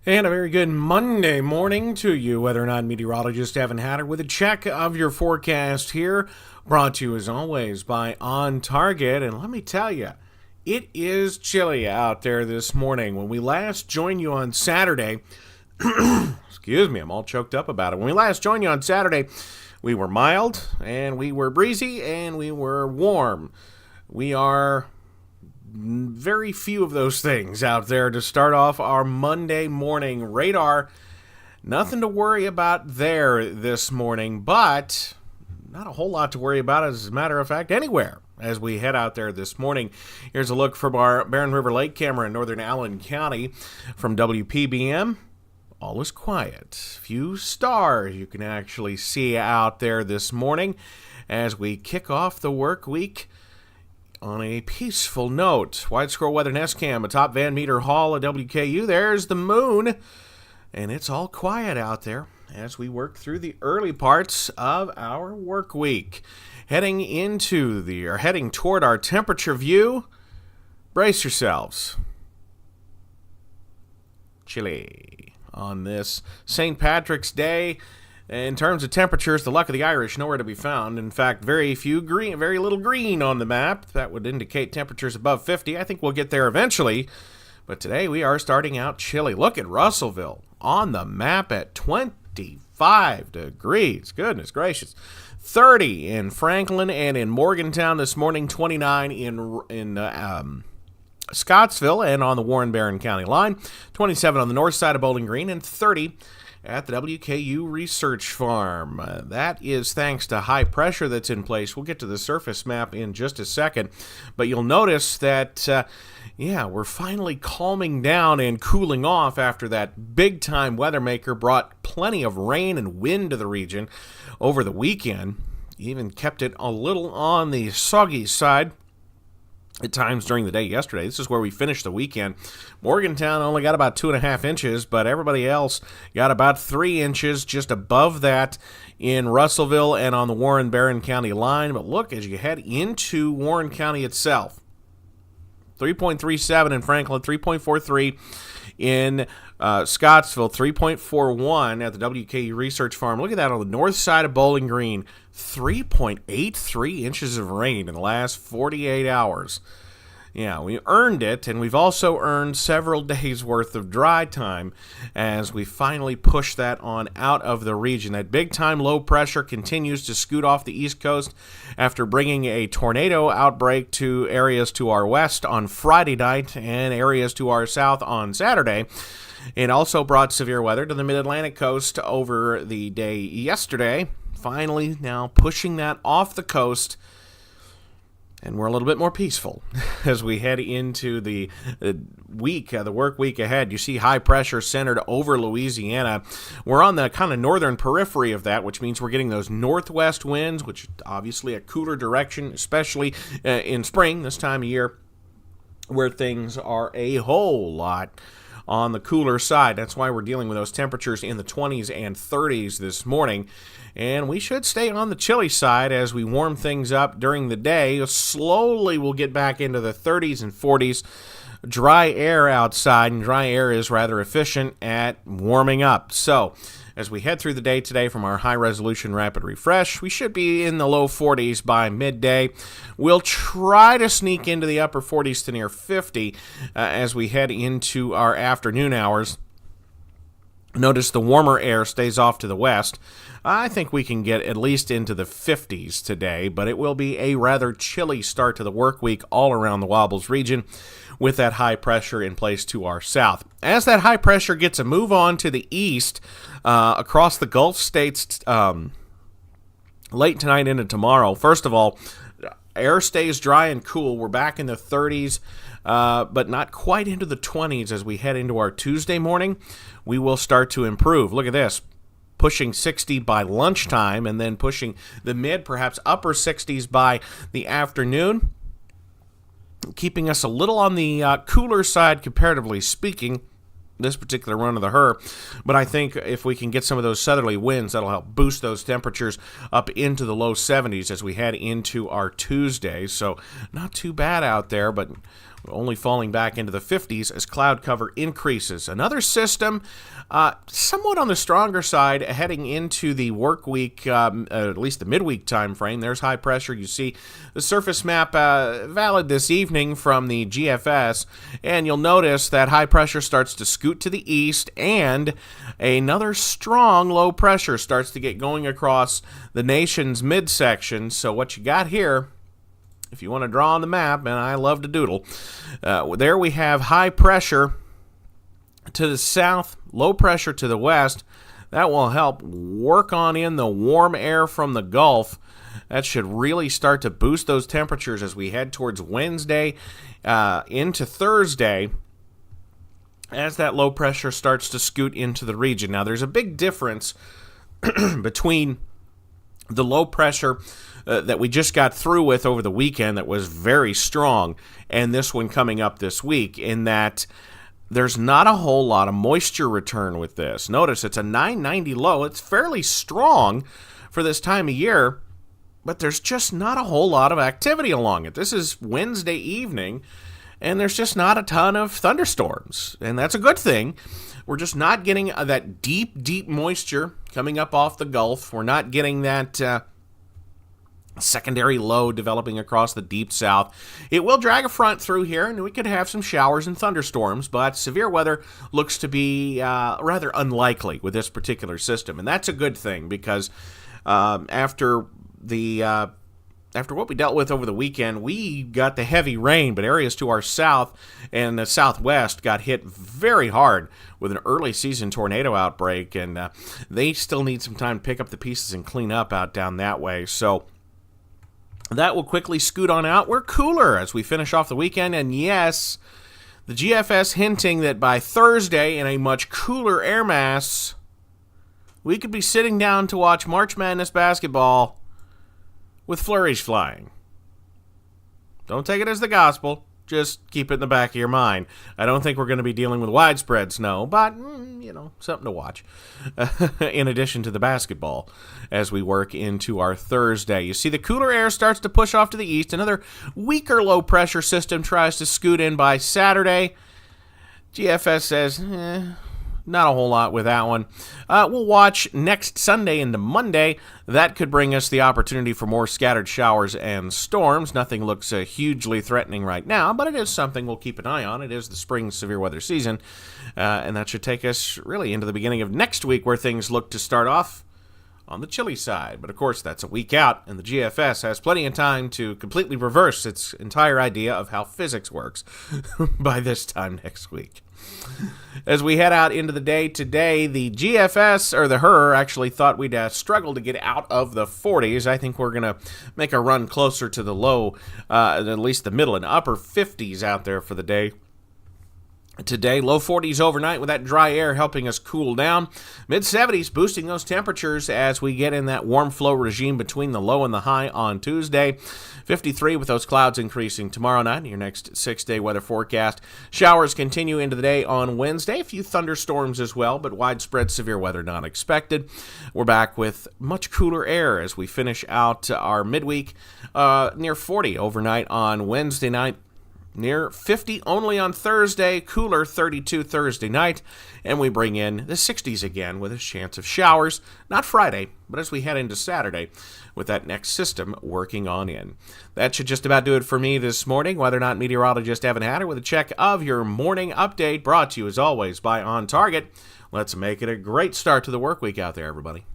And a very good Monday morning to you, weather or not meteorologist Evan Hatter with a check of your forecast here, brought to you as always by On Target. And let me tell you, it is chilly out there this morning. When we last joined you on Saturday, excuse me, I'm all choked up about it. When we last joined you on Saturday, we were mild and we were breezy and we were warm. We are very few of those things out there to start off our Monday morning radar. Nothing to worry about there this morning, but not a whole lot to worry about, as a matter of fact, anywhere as we head out there this morning. Here's a look from our Barren River Lake camera in northern Allen County from WPBM. All is quiet. Few stars you can actually see out there this morning as we kick off the work week on a peaceful note. Wide scroll weather Nestcam atop Van Meter Hall at WKU. There's the moon, and it's all quiet out there as we work through the early parts of our work week. Heading toward our temperature view. Brace yourselves. Chilly on this St. Patrick's Day. In terms of temperatures, the luck of the Irish nowhere to be found. In fact, very little green on the map. That would indicate temperatures above 50. I think we'll get there eventually. But today we are starting out chilly. Look at Russellville on the map at 25 degrees. Goodness gracious. 30 in Franklin and in Morgantown this morning. 29 in Scottsville and on the Warren-Barron County line. 27 on the north side of Bowling Green and 30 at the WKU Research Farm. That is thanks to high pressure that's in place. We'll get to the surface map in just a second, but you'll notice that, we're finally calming down and cooling off after that big-time weather maker brought plenty of rain and wind to the region over the weekend. Even kept it a little on the soggy side at times during the day yesterday. This is where we finished the weekend. Morgantown only got about 2.5 inches, but everybody else got about 3 inches just above that in Russellville and on the Warren-Barron County line. But look, as you head into Warren County itself, 3.37 in Franklin, 3.43 in Scottsville, 3.41 at the WKU Research Farm. Look at that on the north side of Bowling Green. 3.83 inches of rain in the last 48 hours. Yeah, we earned it, and we've also earned several days' worth of dry time as we finally push that on out of the region. That big-time low pressure continues to scoot off the East Coast after bringing a tornado outbreak to areas to our west on Friday night and areas to our south on Saturday. It also brought severe weather to the mid-Atlantic coast over the day yesterday. Finally, now pushing that off the coast, and we're a little bit more peaceful as we head into the work week ahead. You see high pressure centered over Louisiana. We're on the kind of northern periphery of that, which means we're getting those northwest winds, which is obviously a cooler direction, especially in spring, this time of year, where things are a whole lot on the cooler side. That's why we're dealing with those temperatures in the 20s and 30s this morning. And we should stay on the chilly side as we warm things up during the day. Slowly we'll get back into the 30s and 40s. Dry air outside, and dry air is rather efficient at warming up. So as we head through the day today from our high-resolution rapid refresh, we should be in the low 40s by midday. We'll try to sneak into the upper 40s to near 50 as we head into our afternoon hours. Notice the warmer air stays off to the west. I think we can get at least into the 50s today, but it will be a rather chilly start to the work week all around the Wobbles region with that high pressure in place to our south. As that high pressure gets a move on to the east across the Gulf states late tonight into tomorrow, first of all, air stays dry and cool. We're back in the 30s, but not quite into the 20s as we head into our Tuesday morning. We will start to improve. Look at this. Pushing 60 by lunchtime and then pushing the mid, perhaps upper 60s by the afternoon, keeping us a little on the cooler side comparatively speaking this particular run of the Her. But I think if we can get some of those southerly winds, that'll help boost those temperatures up into the low 70s as we head into our Tuesday. So not too bad out there, but only falling back into the 50s as cloud cover increases. Another system somewhat on the stronger side heading into the work week, at least the midweek time frame. There's high pressure. You see the surface map valid this evening from the GFS, and you'll notice that high pressure starts to scoot to the east, and another strong low pressure starts to get going across the nation's midsection. So what you got here, if you want to draw on the map, and I love to doodle, there we have high pressure to the south, low pressure to the west. That will help work on in the warm air from the Gulf. That should really start to boost those temperatures as we head towards Wednesday into Thursday, as that low pressure starts to scoot into the region. Now, there's a big difference between the low pressure that we just got through with over the weekend that was very strong and this one coming up this week, in that there's not a whole lot of moisture return with this. Notice it's a 990 low. It's fairly strong for this time of year, but there's just not a whole lot of activity along it. This is Wednesday evening, and there's just not a ton of thunderstorms, and that's a good thing. We're just not getting that deep moisture coming up off the Gulf. We're not getting that secondary low developing across the deep south. It will drag a front through here, and we could have some showers and thunderstorms, but severe weather looks to be rather unlikely with this particular system, and that's a good thing, because after what we dealt with over the weekend, we got the heavy rain, but areas to our south and the southwest got hit very hard with an early season tornado outbreak, and they still need some time to pick up the pieces and clean up out down that way. So that will quickly scoot on out. We're cooler as we finish off the weekend, and yes, the GFS hinting that by Thursday, in a much cooler air mass, we could be sitting down to watch March Madness basketball with flurries flying. Don't take it as the gospel. Just keep it in the back of your mind. I don't think we're going to be dealing with widespread snow, but, something to watch in addition to the basketball as we work into our Thursday. You see the cooler air starts to push off to the east. Another weaker low pressure system tries to scoot in by Saturday. GFS says, not a whole lot with that one. We'll watch next Sunday into Monday. That could bring us the opportunity for more scattered showers and storms. Nothing looks hugely threatening right now, but it is something we'll keep an eye on. It is the spring severe weather season, and that should take us really into the beginning of next week, where things look to start off on the chilly side. But of course, that's a week out, and the GFS has plenty of time to completely reverse its entire idea of how physics works by this time next week. As we head out into the day today, the GFS, or the HRRR, actually thought we'd struggle to get out of the 40s. I think we're going to make a run closer to the low, at least the middle and upper 50s out there for the day. Today, low 40s overnight with that dry air helping us cool down. Mid-70s boosting those temperatures as we get in that warm flow regime between the low and the high on Tuesday. 53 with those clouds increasing tomorrow night in your next 6-day weather forecast. Showers continue into the day on Wednesday. A few thunderstorms as well, but widespread severe weather not expected. We're back with much cooler air as we finish out our midweek. Near 40 overnight on Wednesday night. Near 50 only on Thursday, cooler 32 Thursday night, and we bring in the 60s again with a chance of showers, not Friday, but as we head into Saturday with that next system working on in. That should just about do it for me this morning. Weather Not meteorologist Evan Hatter with a check of your morning update, brought to you as always by On Target. Let's make it a great start to the work week out there, everybody.